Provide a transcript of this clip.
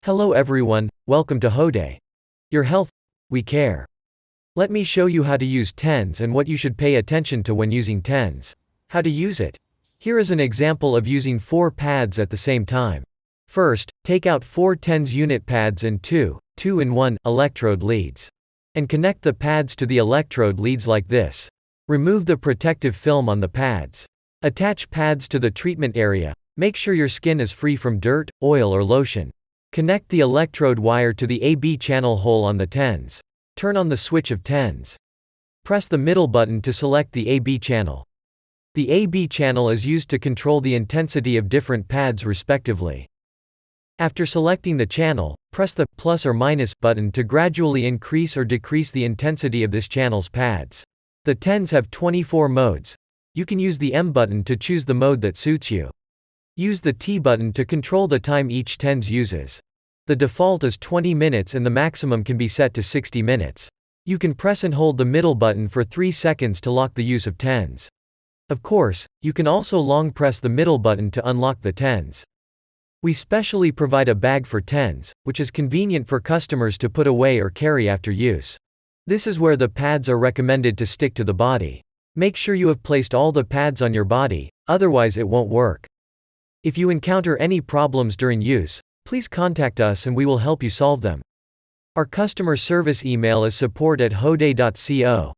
Hello everyone, welcome to Hoday. Your health, we care. Let me show you how to use TENS and what you should pay attention to when using TENS. How to use it. Here is an example of using 4 pads at the same time. First, take out 4 TENS unit pads and 2-in-1 electrode leads. And connect the pads to the electrode leads like this. Remove the protective film on the pads. Attach pads to the treatment area. Make sure your skin is free from dirt, oil or lotion. Connect the electrode wire to the AB channel hole on the TENS. Turn on the switch of TENS. Press the middle button to select the AB channel. The AB channel is used to control the intensity of different pads respectively. After selecting the channel, press the plus or minus button to gradually increase or decrease the intensity of this channel's pads. The TENS have 24 modes. You can use the M button to choose the mode that suits you. Use the T button to control the time each TENS uses. The default is 20 minutes and the maximum can be set to 60 minutes. You can press and hold the middle button for 3 seconds to lock the use of TENS. Of course, you can also long press the middle button to unlock the TENS. We specially provide a bag for TENS, which is convenient for customers to put away or carry after use. This is where the pads are recommended to stick to the body. Make sure you have placed all the pads on your body, otherwise it won't work. If you encounter any problems during use, please contact us and we will help you solve them. Our customer service email is support@hoday.co.